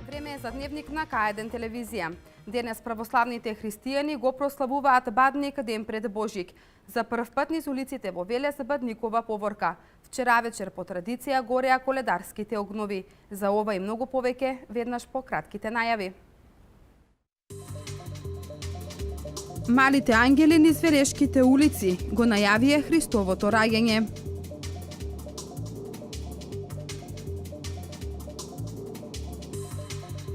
Време е за дневник на К1 телевизија. Денес православните христијани го прославуваат Бадник ден пред Божик. За прв пат низ улиците во Велес Бадникова поворка. Вчера вечер по традиција гореа коледарските огнови. За ова и многу повеќе веднаш по кратките најави. Малите ангели низ Велешките улици го најавија Христовото раѓање.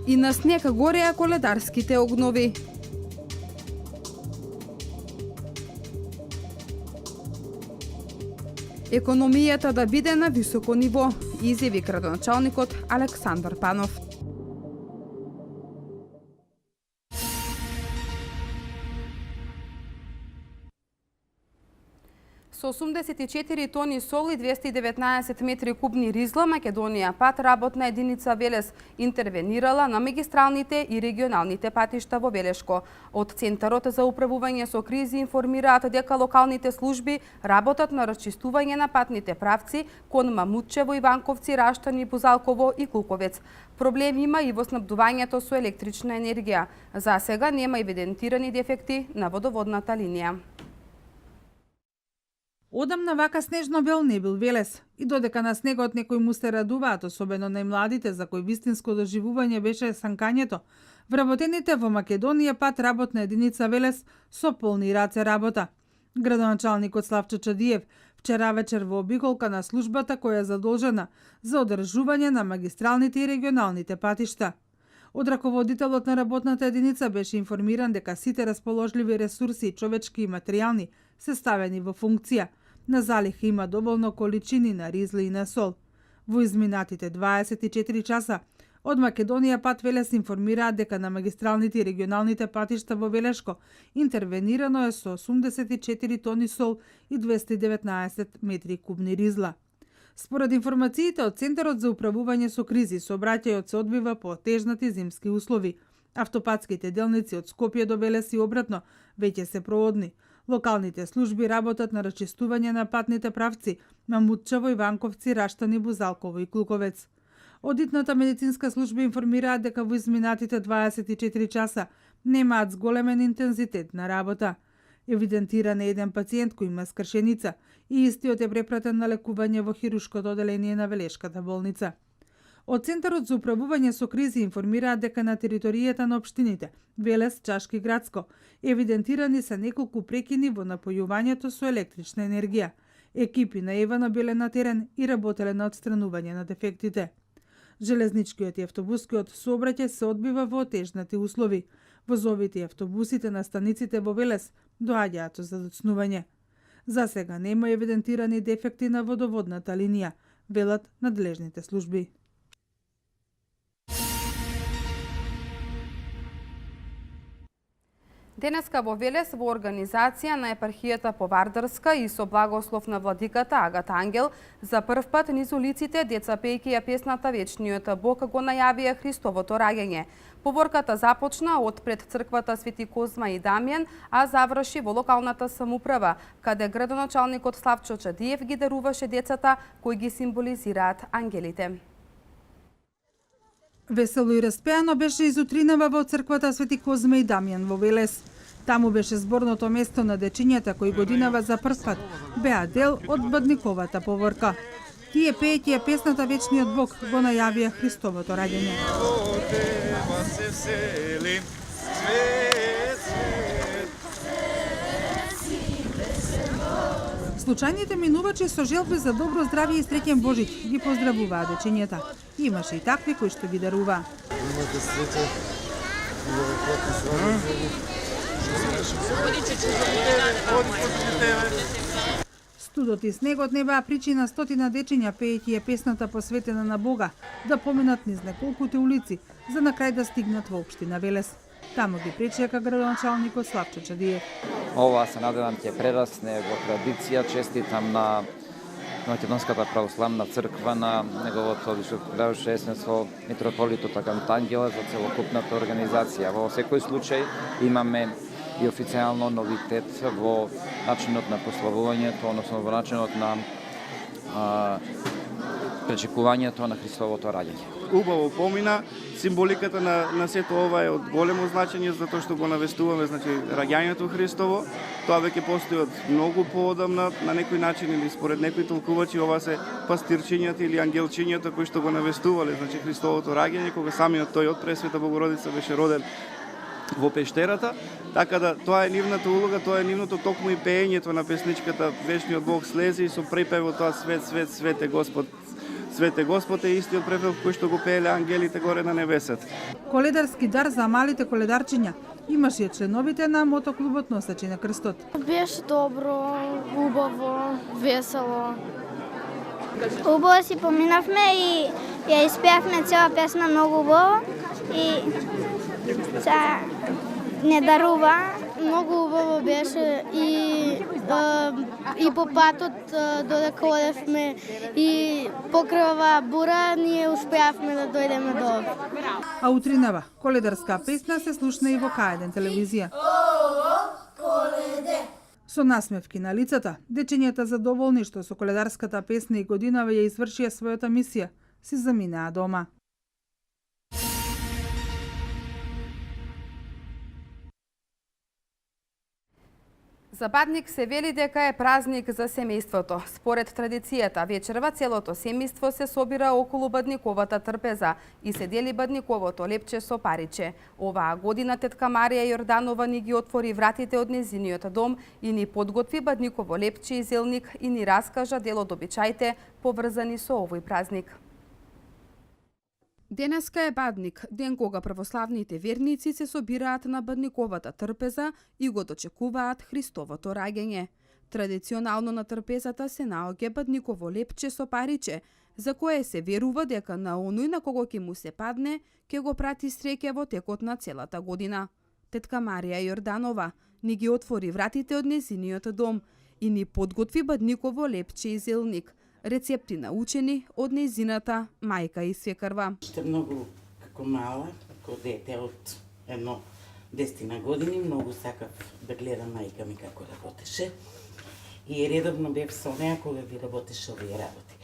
И на снег гореа коледарските огнови. Економијата да биде на високо ниво, изјави градоначалникот Александар Панов. Со 84 тони сол и 219 метри кубни ризла, Македонија пат работна единица Велес интервенирала на магистралните и регионалните патишта во Велешко. Од Центарот за управување со кризи информираат дека локалните служби работат на расчистување на патните правци кон Мамутчево, Иванковци, Раштани, Бузалково и Кулковец. Проблем има и во снабдувањето со електрична енергија. За сега нема евидентирани дефекти на водоводната линија. Одамна вака снежно бел не бил Велес. И додека на снегот некои му се радуваат, особено најмладите за кои вистинско доживување беше санкањето, вработените во Македонија пат работна единица Велес со полни раце работа. Градоначалникот Славчо Чадиев вчера вечер во обиколка на службата која е задолжена за одржување на магистралните и регионалните патишта. Од раководителот на работната единица беше информиран дека сите расположливи ресурси, човечки и материјални, се ставени во функција. На залих има доволно количини на ризли и на сол. Во изминатите 24 часа од Македонија пат Велес информираат дека на магистралните и регионалните патишта во Велешко интервенирано е со 84 тони сол и 219 метри кубни ризла. Според информациите од Центарот за управување со кризи, сообраќајот се одвива по тежнати зимски услови. Автопатските делници од Скопје до Велес и обратно веќе се проводни. Локалните служби работат на расчистување на патните правци Мамутчево, Иванковци, Раштани, Бузалково и Клуковец. Одитната медицинска служба информираат дека во изминатите 24 часа немаат зголемен интензитет на работа. Евидентиран е еден пациент кој има скршеница и истиот е препратен на лекување во хирушкото оделение на Велешката болница. Од Центарот за управување со кризи информираат дека на територијата на општините Велес, Чашки и Градско евидентирани се неколку прекини во напојувањето со електрична енергија. Екипи наевано биле на терен и работеле на отстранување на дефектите. Железничкиот и автобускиот сообраќај се одбива во отежнати услови. Возовите и автобусите на станиците во Велес доаѓаат со задоцнување. За сега нема евидентирани дефекти на водоводната линија, велат надлежните служби. Денеска во Велес во организација на епархијата Повардарска и со благослов на владиката Агата Ангел за прв пат низ улиците деца пејки ја песната Вечниот Бог го најавија Христовото раѓање. Поворката започна од пред црквата Свети Козма и Дамјан, а заврши во локалната самоуправа, каде градоначалникот Славчо Чадиев ги даруваше децата кои ги символизираат ангелите. Весело и распеано беше изутринава во црквата Свети Козма и Дамјан во Велес. Таму беше зборното место на дечињата кои годинава за прв пат беа дел од Бадниковата поворка. Тие пеејќи ја песната Вечниот Бог го најавија Христовото раѓање. Случајните минувачи со желби за добро здравје и среќен Божич ги поздравуваа дечињата. Имаше и такви кои што ги даруваа. Имате среќа. Студот и снегот не беа причина стотина дечиња пеејќи ја песната посветена на Бога да поминат низ неколкуте улици за на крај да стигнат во општина Велес. Таму ги пречека градоначалникот Славчо Чадиев. Ова се надевам ќе прерасне во традиција. Честитам на Македонската православна црква, на неговото Високопреосвещенство митрополитот Антангела за целокупната организација. Во секој случај имаме и официјално новитет во начинот на прославувањето, односно во начинот на пречекувањето на Христовото раѓање. Убаво помина, символиката на сето ова е од големо значење затоа што го навестуваме, значи раѓањето Христово. Тоа веќе постои од многу поодамна, на некој начин или според некои толкувачи ова се пастирчињата или ангелчињата кои што го навестувале, значи Христовото раѓање, кога самиот тој од Пресвета Богородица беше роден во пештерата, така да тоа е нивната улога, тоа е нивното токму и пеењето на песничката Вечниот Бог слези и со препевот тоа свет, свет, свете Господ. Свете Господ е истиот препев кој што го пееле ангелите горе на небесата. Коледарски дар за малите коледарчиња имаше членовите на мотоклубот Носачи на крстот. Беше добро, убаво, весело. Убаво си поминавме и ја испеавме цела песна многу убаво и не дарува. Многу убаво беше и по патот додека одевме и покрај оваа бура ние успеавме да дојдеме до овде. А утринава коледарска песна се слушна и во К1 телевизија. Со насмевки на лицата, дечињата задоволни што со коледарската песна и годинава ја извршија својата мисија, си заминаа дома. За Бадник се вели дека е празник за семејството. Според традицијата, вечерва целото семејство се собира околу бадниковата трпеза и се дели бадниковото лепче со париче. Оваа година тетка Марија Јорданова ни ги отвори вратите од незиниот дом и ни подготви бадниково лепче и зелник и ни раскажа дел од обичаите поврзани со овој празник. Денеска е Бадник, ден кога православните верници се собираат на бадниковата трпеза и го дочекуваат Христовото раѓање. Традиционално на трпезата се наоѓа бадниково лепче со париче, за кое се верува дека на оној на кого ќе му се падне, ќе го прати среќа во текот на целата година. Тетка Марија Јорданова ни ги отвори вратите од незиниот дом и ни подготви бадниково лепче и зелник, рецепти научени од незината мајка и свекрва. Уште многу како мала, како дете од 10 години, многу сакав да гледам мајка ми како работеше и редовно бев со неа кога ви работеше овие работи.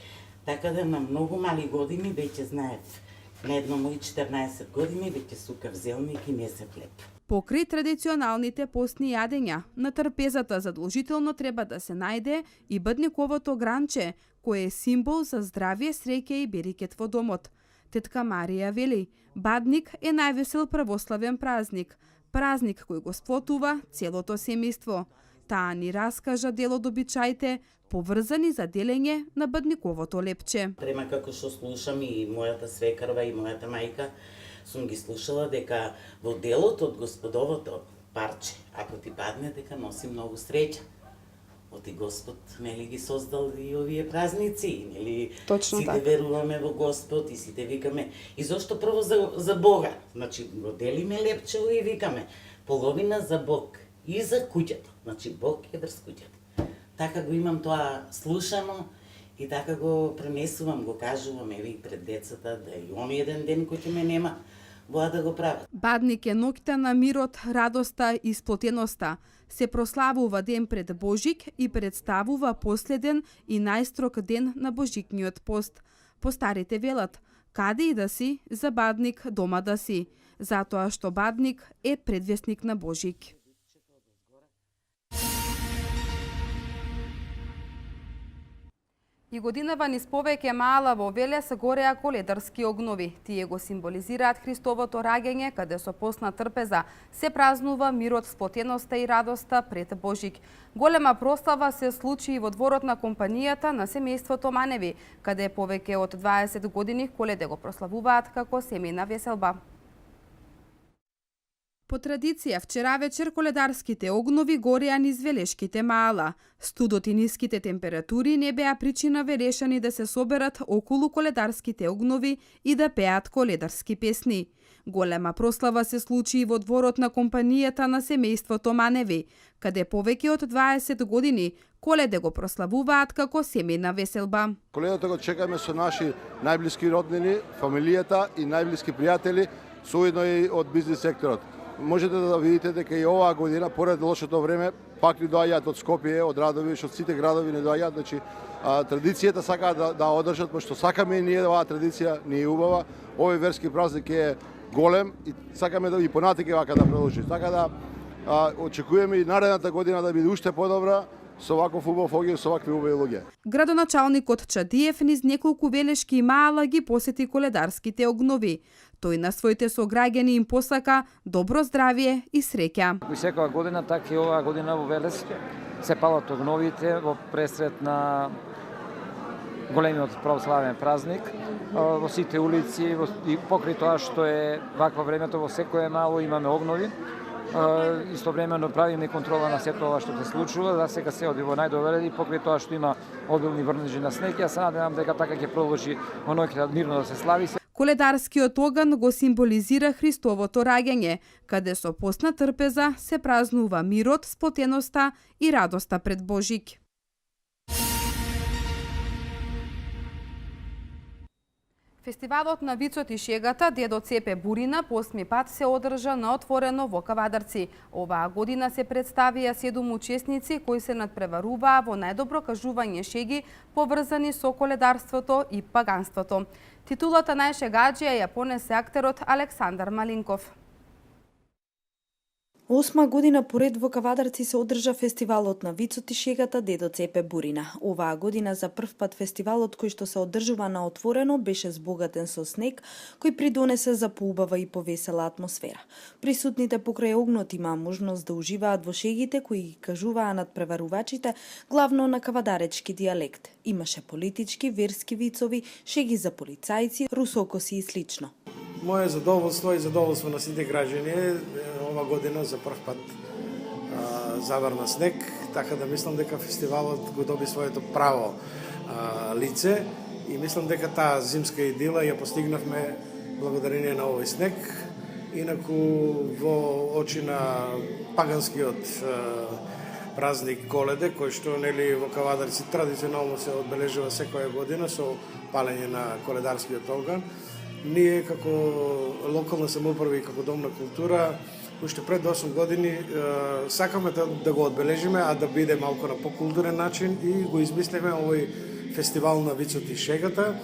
Така да на многу мали години веќе знаев, на едно мои 14 години веќе сукав зелник и месев хлеб. Покрај традиционалните постни јадења, на трпезата задолжително треба да се најде и бадниковото гранче, кое е символ за здравје, среќа и берекет во домот. Тетка Марија вели, Бадник е највесел православен празник, празник кој го сплотува целото семејство. Таа ни раскажа дел од обичаите поврзани за делење на бадниковото лепче. Према како што слушам и мојата свекрва и мојата мајка, сум ги слушала дека во делот од Господовото парче, ако ти падне, дека носи многу среќа. Оти Господ, нели ги создал и овие празници, нели Точно сите така. веруваме во Господ и сите викаме. И зошто прво за Бога? Значи, го делиме лепчево и викаме половина за Бог и за куќата. Значи, Бог е врз куќата. Така го имам тоа слушано и така го пренесувам, го кажувам еве и пред децата, да и он еден ден кој ќе ме нема, воа да го прават. Бадник е ноќта на мирот, радоста и сплотеноста. Се прославува ден пред Божик и представува последен и најстрог ден на Божикниот пост. Постарите велат, каде и да си, за Бадник дома да си, затоа што Бадник е предвесник на Божик. И годинава низ повеќе мала во Велес гореа коледарски огнови. Тие го символизираат Христовото раѓање, каде со постна трпеза се празнува мирот, сплотеноста и радоста пред Божик. Голема прослава се случи и во дворот на компанијата на семејството Маневи, каде повеќе од 20 години Коледе го прославуваат како семејна веселба. По традиција, вчера вечер коледарските огнови гореа низ Велешките маала. Студот и ниските температури не беа причина велешани да се соберат околу коледарските огнови и да пеат коледарски песни. Голема прослава се случи и во дворот на компанијата на семејството Маневи, каде повеќе од 20 години Коледе го прославуваат како семејна веселба. Коледата го чекаме со наши најблиски роднини, фамилијата и најблиски пријатели, соедно и од бизнис секторот. Можете да видите дека и оваа година, поред лошото време, пак ни доаѓаат од Скопје, од Радовиш, од сите градови ни доаѓаат, значи традицијата сакаат да одржат, пошто сакаме и ние оваа традиција ни е убава. Овој верски празник е голем и сакаме да и понатака вака да продолжи. Така да очекуваме и наредната година да биде уште подобра со ваков убав огиј, со вакви убави луѓе. Градоначалникот Чадиев низ неколку велешки маала ги посети коледарските огнови. Тој на своите сограѓани им посака добро здравје и среќа. И секоја година, така и оваа година во Велес се палат огновите во пресрет на големиот православен празник во сите улици и покрај тоа што е вакво времето во секое мало имаме огнови. Истовремено правиме контрола на сето ова што се случува, да сега се оди во најдобар ред и покрај тоа што има обилни врнежи на снег, јас се надевам дека така ќе продолжи во ноќта мирно да се слави. Коледарскиот оган го символизира Христовото раѓање, каде со постна трпеза се празнува мирот, сплотеноста и радоста пред Божик. Фестивалот на вицот и шегата Дедо Цепе Бурина по 8 пат се одржа на отворено во Кавадарци. Оваа година се представија 7 учесници кои се надпреваруваа во најдобро кажување шеги поврзани со коледарството и паганството. Титулата најшегаџија ја понесе актерот Александар Малинков. 8 година поред во Кавадарци се одржа фестивалот на вицот и шегата Дедо Цепе Бурина. Оваа година за прв пат фестивалот кој што се одржува на отворено беше збогатен со снег, кој придонесе за поубава и повесела атмосфера. Присутните покрај огнот имаа можност да уживаат во шегите кои ги кажуваа надпреварувачите главно на кавадаречки дијалект. Имаше политички, верски вицови, шеги за полицајци, русокоси и слично. Моје задоволство и задоволство на сите граѓани е ова година за прв пат заврна снег, така да мислам дека фестивалот го доби своето право лице и мислам дека таа зимска идила ја постигнавме благодарение на овој снег. Инаку во очи на паганскиот празник Коледе, кој што нели во Кавадарци традиционално се одбележува секоја година со палење на коледарскиот оган, ние како локална самоуправа и како дом на култура уште пред 8 години сакаме да го одбележиме, а да биде малку на покултурен начин и го измислиме овој фестивал на вицот и шегата.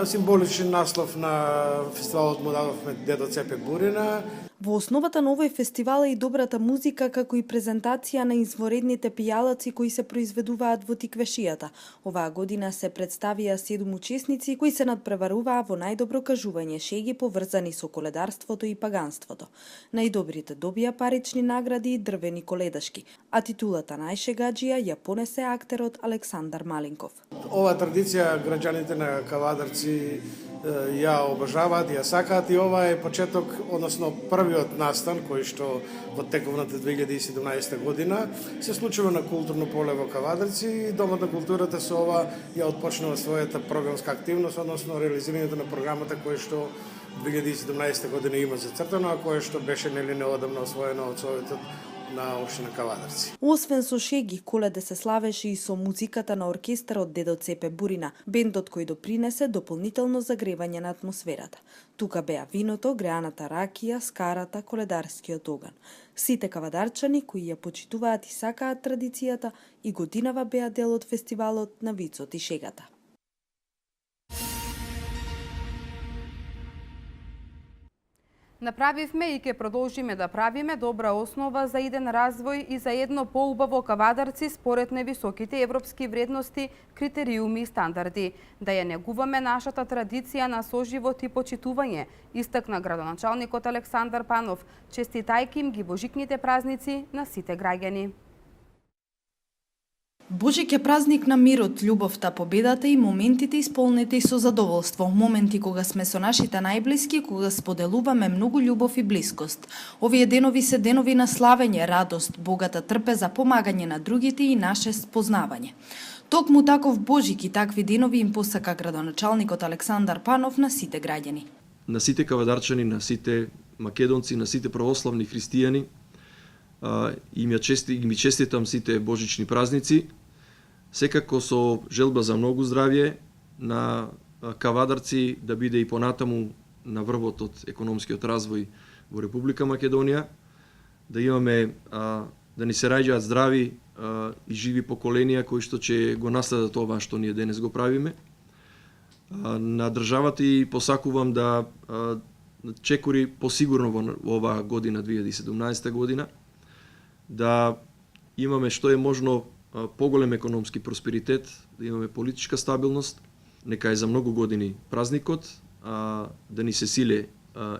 Символичен наслов на фестивалот му дадовме Дедо Цепе Бурина. Во основата на овој фестивал е и добрата музика, како и презентација на изворедните пијалаци кои се произведуваат во Тиквешијата. Оваа година се представија 7 учесници кои се надпреваруваа во најдобро кажување шеги поврзани со коледарството и паганството. Најдобрите добија парични награди и дрвени коледашки, а титулата најшегаџија ја понесе актерот Александар Малинков. Оваа традиција граѓаните на Кавадарци ја обожаваат, ја сакаат и ова е почеток, односно првиот настан кој што во тековната 2017 година се случува на културно поле во Кавадарци и Домот на културата со ова ја отпочнува својата програмска активност, односно реализирањето на програмата која што 2017 година има зацртано, а која што беше нели неодамна освоена од Советот на општина Кавадарци. Освен со шеги, Коледе се славеше и со музиката на оркестарот Дедо Цепе Бурина, бендот кој допринесе дополнително загревање на атмосферата. Тука беа виното, греаната ракија, скарата, коледарскиот оган. Сите кавадарчани кои ја почитуваат и сакаат традицијата и годинава беа дел од фестивалот на вицот и шегата. Направивме и ќе продолжиме да правиме добра основа за иден развој и за едно поубаво Кавадарци според невисоките европски вредности, критериуми и стандарди. Да ја негуваме нашата традиција на соживот и почитување, истакна градоначалникот Александар Панов, честитајќи им ги божикните празници на сите граѓани. Божик е празник на мирот, љубовта, победата и моментите исполнети со задоволство. Моменти кога сме со нашите најблиски, кога споделуваме многу љубов и блискост. Овие денови се денови на славење, радост, богата трпеза, помагање на другите и наше спознавање. Токму таков Божик и такви денови им посака градоначалникот Александар Панов на сите граѓани. На сите кавадарчани, на сите македонци, на сите православни христијани, и ми честитам сите божични празници, секако со желба за многу здравје на кавадарци да биде и понатаму на врвот од економскиот развој во Република Македонија, да имаме да ни се раѓаат здрави и живи поколенија кои што ќе го наследат тоа што ние денес го правиме. На државата и посакувам да чекори посигурно во оваа година 2017 година, да имаме што е можно поголем економски просперитет, да имаме политичка стабилност, нека е за многу години празникот, да ни се силе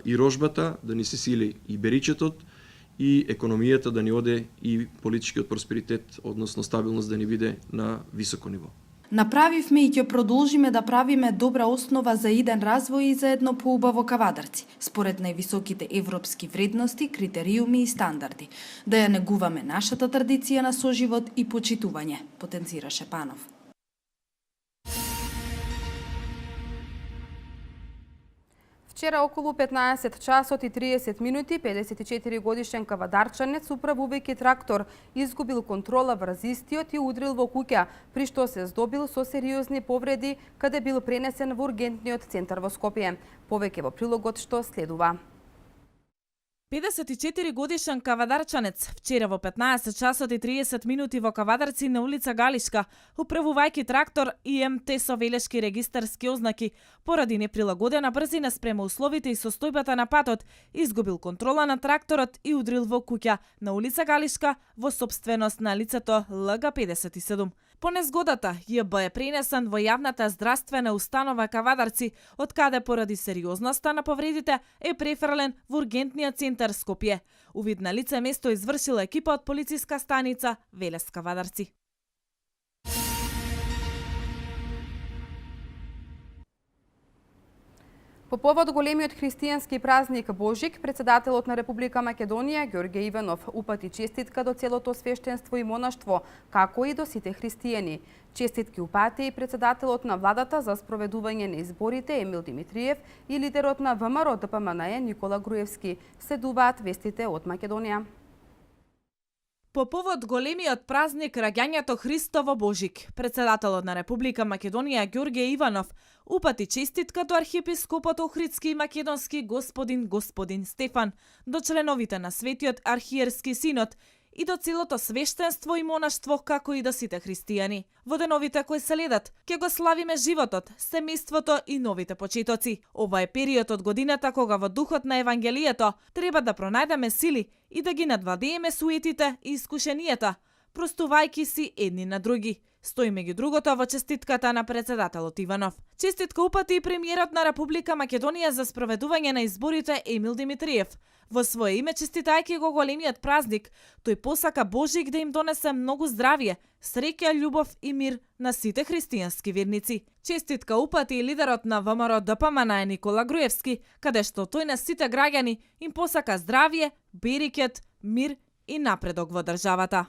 и рожбата, да ни се силе и беричетот, и економијата да ни оде и политичкиот просперитет, односно стабилност да ни биде на високо ниво. Направивме и ќе продолжиме да правиме добра основа за иден развој и за едно поубаво кавадарци, според највисоките европски вредности, критериуми и стандарди. Да ја негуваме нашата традиција на соживот и почитување, потенцираше Панов. Вчера околу 15 часот и 30 минути 54 годишен кавадарчанец управувајќи трактор изгубил контрола врз истиот и удрил во куќа, при што се здобил со сериозни повреди, каде бил пренесен во ургентниот центар во Скопје. Повеќе во прилогот што следува. 54 годишен кавадарчанец вчера во 15 часот и 30 минути во Кавадарци на улица Галишка, управувајќи трактор ИМТ со велешки регистарски ознаки, поради неприлагодена брзина спрема условите и состојбата на патот, изгубил контрола на тракторот и удрил во куќа на улица Галишка во сопственост на лицето ЛГ57. По незгодата, ЈБ е пренесен во јавната здравствена установа Кавадарци, од каде поради сериозноста на повредите е префрлен во ургентниот центар Скопје. Увид на лице место извршила екипа од полициска станица Велес Кавадарци. По повод големиот христијански празник Божик, председателот на Република Македонија Ѓорѓе Иванов упати честитка до целото свештенство и монаштво, како и до сите христијани. Честитки упати и председателот на владата за спроведување на изборите Емил Димитриев и лидерот на ВМРО ДПМНЕ Никола Груевски. Следуваат вестите од Македонија. По повод големиот празник раѓањето Христово Божик, председателот на Република Македонија Ѓорѓе Иванов упати честитка до архиепископот Охридски и македонски господин Стефан, до членовите на Светиот архиерски синод и до целото свештенство и монаштво, како и до сите христијани. Во деновите кои следат, ќе го славиме животот, семејството и новите почетоци. Ова е период од годината кога во духот на Евангелието треба да пронајдеме сили и да ги надвладееме суетите и искушенијата, простувајќи си едни на други. Стои меѓу другото во честитката на председателот Иванов. Честитка упати и премиерот на Република Македонија за спроведување на изборите Емил Димитриев. Во свое име честитајќи го големиот празник, тој посака Божик да им донесе многу здравје, среќа, љубов и мир на сите христијански верници. Честитка упати и лидерот на ВМРО ДПМНЕ Никола Груевски, каде што тој на сите граѓани им посака здравје, берекет, мир и напредок во државата.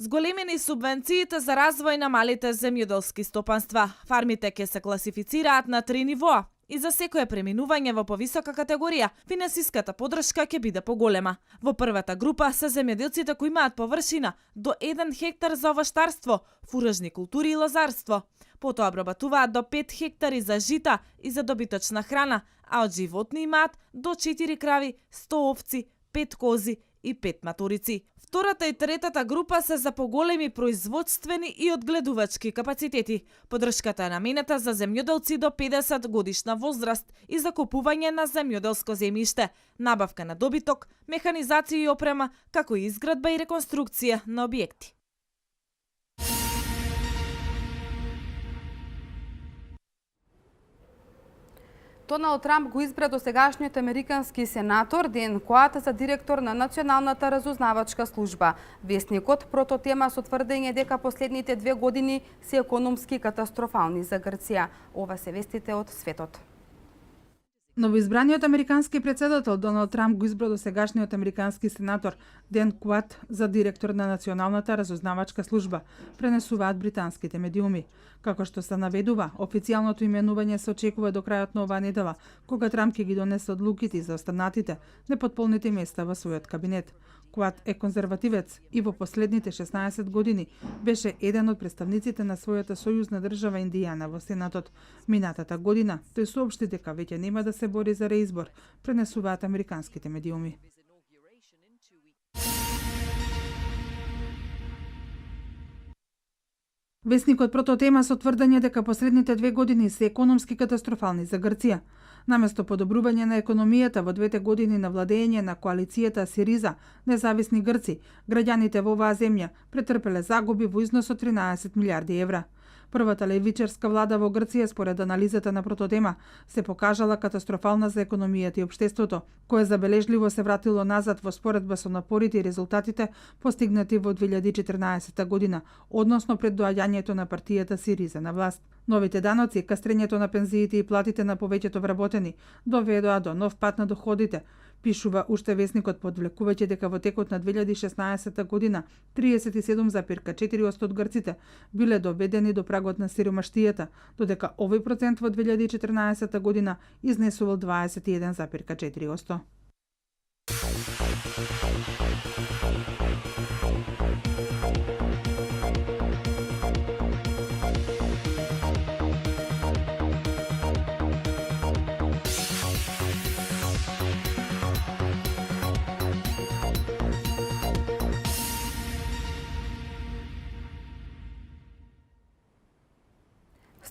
Зголемени субвенциите за развој на малите земјоделски стопанства. Фармите ќе се класифицираат на 3 нивоа и за секое преминување во повисока категорија, финансиската подршка ќе биде поголема. Во првата група се земјоделците кои имаат површина до 1 хектар за овоштарство, фуражни култури и лозарство. Потоа обработуваат до 5 хектари за жита и за добиточна храна, а од животни имаат до 4 крави, 100 овци, 5 кози и 5 маторици. Втората и третата група се за поголеми производствени и одгледувачки капацитети. Подршката е наменета за земјоделци до 50 годишна возраст и за купување на земјоделско земјиште, набавка на добиток, механизација и опрема, како и изградба и реконструкција на објекти. Доналд Трамп го избра досегашниот американски сенатор Ден Коат за директор на Националната разузнавачка служба. Весникот прототема со тврдење дека последните 2 години се економски катастрофални за Грција. Ова се вестите од светот. Новоизбраниот американски претседател Доналд Трамп го избра досегашниот американски сенатор Ден Коат за директор на Националната разузнавачка служба, пренесуваат британските медиуми. Како што се наведува, официјалното именување се очекува до крајот на оваа недела, кога Трамп ќе ги донесе одлуките за останатите непотполните места во својот кабинет. Коат е конзервативец и во последните 16 години беше еден од представниците на својата сојузна држава Индијана во Сенатот. Минатата година тој соопшти дека веќе нема да се бори за реизбор, пренесуваат американските медиуми. Весникот прототема со тврдење дека последните 2 години се економски катастрофални за Грција. Наместо подобрување на економијата во 2 години на владење на коалицијата Сириза, независни грци, граѓаните во оваа земја претрпеле загуби во износ од 13 милиарди евра. Првата левичерска влада во Грција, според анализата на прототема, се покажала катастрофална за економијата и општеството, кое забележливо се вратило назад во споредба со напорите и резултатите постигнати во 2014 година, односно пред доаѓањето на партијата Сириза на власт. Новите даноци, кастрењето на пензиите и платите на повеќето вработени доведоа до нов пат на доходите, пишува уште весникот, подвлекувајќи дека во текот на 2016 година 37,4% од грците биле доведени до прагот на сиромаштијата, додека овој процент во 2014 година изнесувал 21,4%.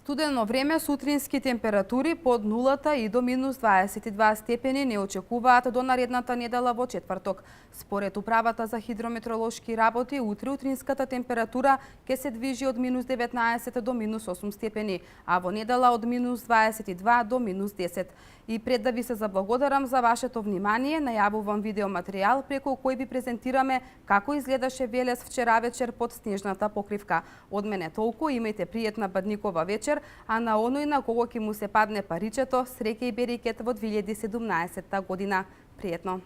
Студено време, сутрински температури под нулата и до минус 22 степени не очекуваат до наредната недела во четврток. Според Управата за хидрометеоролошки работи, утре утринската температура ќе се движи од минус 19 до минус 8 степени, а во недела од минус 22 до минус 10. И пред да ви се заблагодарам за вашето внимание, најавувам видеоматеријал преку кој ви презентираме како изгледаше Велес вчера вечер под снежната покривка. Од мене толку, имајте пријатна бадникова вечер, а на оној на кого ќе му се падне паричето, среќа и берекет во 2017 година. Пријатно!